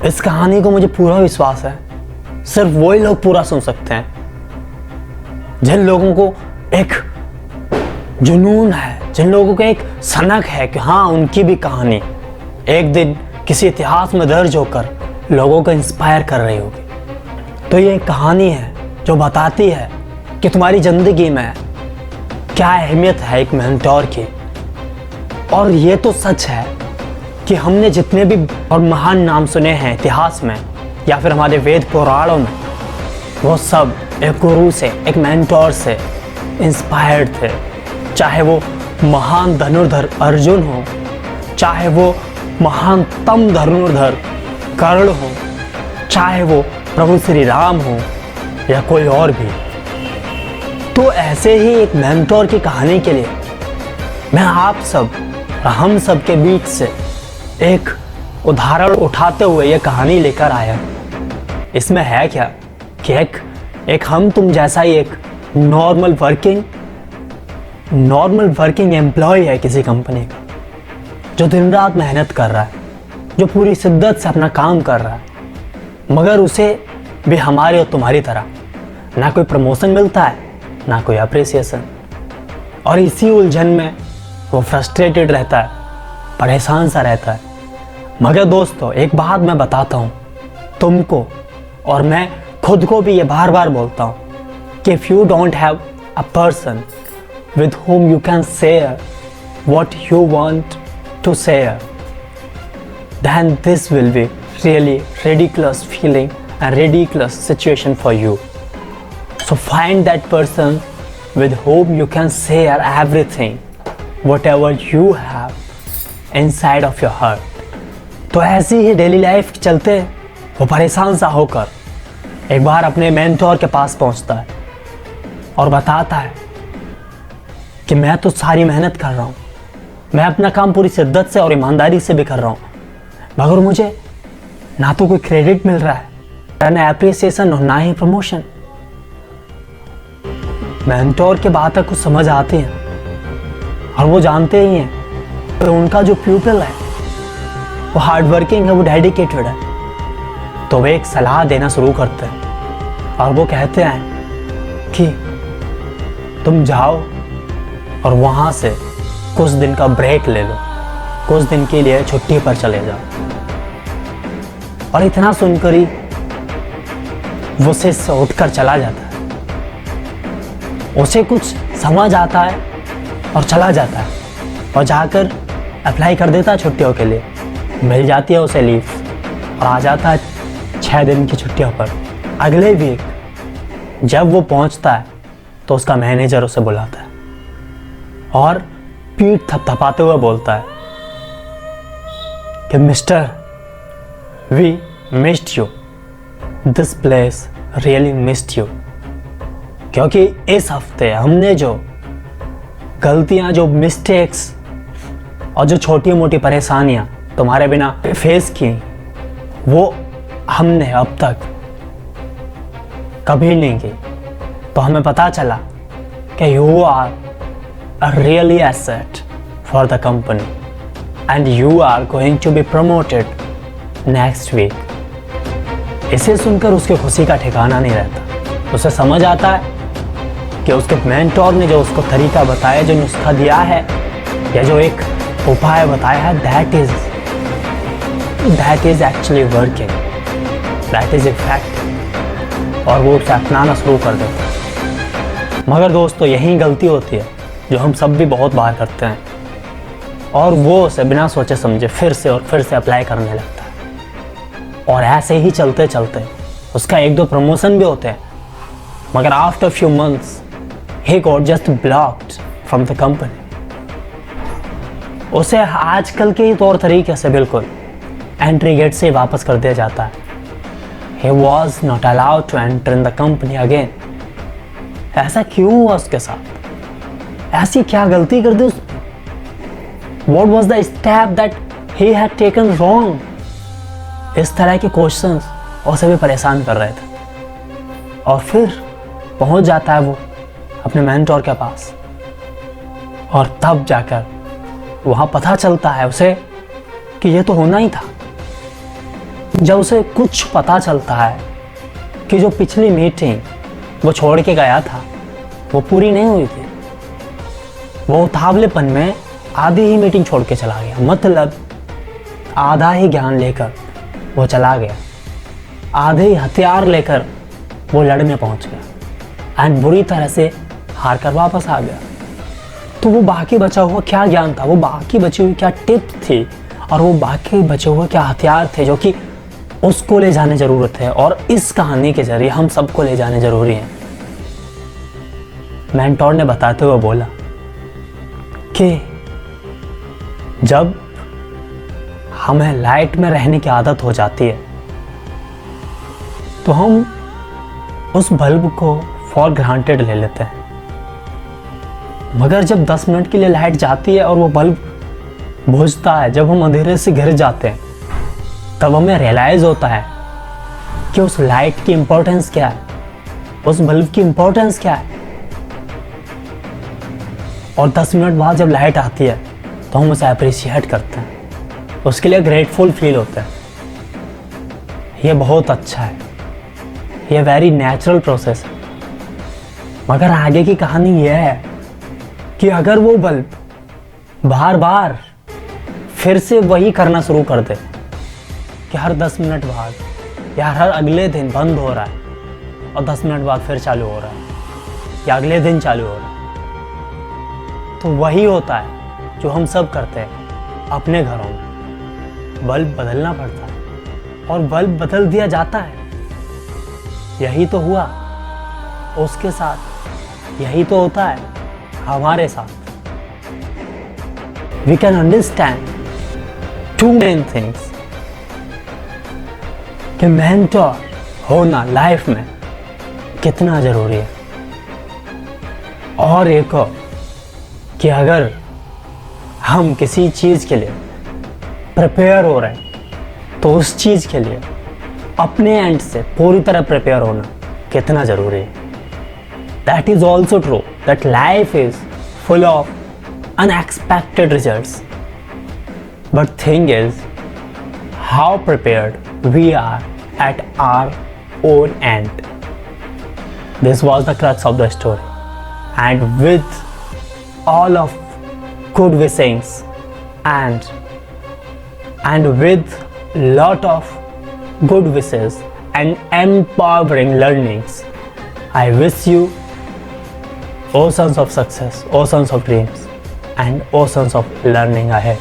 इस कहानी को मुझे पूरा विश्वास है सिर्फ वही लोग पूरा सुन सकते हैं जिन लोगों को एक जुनून है, जिन लोगों को एक सनक है कि हाँ उनकी भी कहानी एक दिन किसी इतिहास में दर्ज होकर लोगों को इंस्पायर कर रही होगी। तो ये एक कहानी है जो बताती है कि तुम्हारी ज़िंदगी में क्या अहमियत है एक मेंटोर की। और ये तो सच है कि हमने जितने भी और महान नाम सुने हैं इतिहास में या फिर हमारे वेद पुराणों में, वो सब एक गुरु से, एक मेंटोर से इंस्पायर्ड थे। चाहे वो महान धनुर्धर अर्जुन हो, चाहे वो महानतम धनुर्धर कर्ण हो, चाहे वो प्रभु श्री राम हो या कोई और भी। तो ऐसे ही एक मेंटोर की कहानी के लिए मैं आप सब और हम सब के बीच से एक उदाहरण उठाते हुए ये कहानी लेकर आया। इसमें है क्या कि एक हम तुम जैसा ही एक नॉर्मल वर्किंग एम्प्लॉय है किसी कंपनी का, जो दिन रात मेहनत कर रहा है, जो पूरी शिद्दत से अपना काम कर रहा है, मगर उसे भी हमारे और तुम्हारी तरह ना कोई प्रमोशन मिलता है ना कोई अप्रिसिएशन। और इसी उलझन में वो फ्रस्ट्रेटेड रहता है, परेशान सा रहता है। मगर दोस्तों एक बात मैं बताता हूँ तुमको, और मैं खुद को भी ये बार बार बोलता हूँ कि if you don't have a person with whom you can share what you want to share, then this will be really ridiculous feeling and ridiculous situation for you. So find that person with whom you can share everything, whatever you have inside of your heart. तो ऐसी ही daily life चलते वो परेशान सा होकर एक बार अपने mentor के पास पहुंचता है और बताता है कि मैं तो सारी मेहनत कर रहा हूँ, मैं अपना काम पूरी शिद्दत से और ईमानदारी से भी कर रहा हूँ, मगर मुझे ना तो कोई क्रेडिट मिल रहा है, ना एप्रिसिएशन और ना ही प्रमोशन। मेंटोर की बातें कुछ समझ आती हैं और वो जानते ही हैं कि उनका जो प्यूपिल है वो हार्ड वर्किंग है, वो डेडिकेटेड है। तो वे एक सलाह देना शुरू करते हैं और वो कहते हैं कि तुम जाओ और वहाँ से कुछ दिन का ब्रेक ले लो, कुछ दिन के लिए छुट्टी पर चले जाओ। और इतना सुनकर ही वो से उठकर चला जाता है। उसे कुछ समझ आता है और चला जाता है और जाकर अप्लाई कर देता है छुट्टियों के लिए। मिल जाती है उसे लीव और आ जाता है 6 दिन की छुट्टियों पर। अगले वीक जब वो पहुंचता है तो उसका मैनेजर उसे बुलाता है और पीठ थपथपाते हुए बोलता है कि mister, we missed you, this place really missed you. क्योंकि इस हफ्ते हमने जो गलतियां, जो मिस्टेक्स और जो छोटी मोटी परेशानियां तुम्हारे बिना फेस की, वो हमने अब तक कभी नहीं की। तो हमें पता चला कि you are a really asset for the company and you are going to be promoted next week. इसे सुनकर उसकी खुशी का ठिकाना नहीं रहता। उसे समझ आता है कि उसके मेंटोर ने जो उसको तरीका बताया, जो नुस्खा दिया है या जो एक उपाय बताया है, that is actually working, that is effective, और वो उसे अपनाना शुरू कर देता है। मगर दोस्तों यही गलती होती है जो हम सब भी बहुत बार करते हैं, और वो उसे बिना सोचे समझे फिर से और फिर से अप्लाई करने लगता है। और ऐसे ही चलते चलते उसका 1-2 प्रमोशन भी होते हैं, मगर after few months he got just blocked from the company. उसे आजकल के ही तौर तरीके से बिल्कुल एंट्री गेट से वापस कर दिया जाता है। He was not allowed to enter in the company again. ऐसा क्यों हुआ उसके साथ? ऐसी क्या गलती कर दी उसने? What was the step that he had taken wrong? इस तरह के क्वेश्चंस उसे भी परेशान कर रहे थे। और फिर पहुंच जाता है वो अपने मेंटोर के पास, और तब जाकर वहां पता चलता है उसे कि ये तो होना ही था। जब उसे कुछ पता चलता है कि जो पिछली मीटिंग वो छोड़ के गया था वो पूरी नहीं हुई थी, वो उतावलेपन में आधी ही मीटिंग छोड़ के चला गया, मतलब आधा ही ज्ञान लेकर वो चला गया, आधे ही हथियार लेकर वो लड़ने पहुंच गया एंड बुरी तरह से हार कर वापस आ गया। तो वो बाकी बचा हुआ क्या ज्ञान था, वो बाकी बची हुई क्या टिप थी और वो बाकी बचे हुए क्या हथियार थे जो कि उसको ले जाने ज़रूरत है और इस कहानी के जरिए हम सबको ले जाने ज़रूरी है। मेंटोर ने बताते हुए बोला कि जब हमें लाइट में रहने की आदत हो जाती है तो हम उस बल्ब को फॉर ग्रांटेड ले लेते हैं, मगर जब 10 मिनट के लिए लाइट जाती है और वो बल्ब बुझता है, जब हम अंधेरे से घिर जाते हैं, तब हमें रियलाइज होता है कि उस लाइट की इंपॉर्टेंस क्या है, उस बल्ब की इंपॉर्टेंस क्या है। और 10 मिनट बाद जब लाइट आती है तो हम उसे अप्रिशिएट करते हैं, उसके लिए ग्रेटफुल फील होते हैं। ये बहुत अच्छा है, ये वेरी नेचुरल प्रोसेस है। मगर आगे की कहानी यह है कि अगर वो बल्ब बार बार फिर से वही करना शुरू कर दे कि हर 10 मिनट बाद या हर अगले दिन बंद हो रहा है और 10 मिनट बाद फिर चालू हो रहा है या अगले दिन चालू हो रहा है, तो वही होता है जो हम सब करते हैं अपने घरों में। बल्ब बदलना पड़ता है और बल्ब बदल दिया जाता है। यही तो हुआ उसके साथ, यही तो होता है हमारे साथ। We can understand two main things कि मेंटोर होना लाइफ में कितना जरूरी है, और एक और कि अगर हम किसी चीज़ के लिए प्रिपेयर हो रहे हैं तो उस चीज़ के लिए अपने एंड से पूरी तरह प्रिपेयर होना कितना ज़रूरी है। That is also true that life is full of unexpected results. But thing is how prepared we are at our own end. This was the crux of the story. And with all of good wishings and with lot of good wishes and empowering learnings, I wish you oceans of success, oceans of dreams and oceans of learning ahead.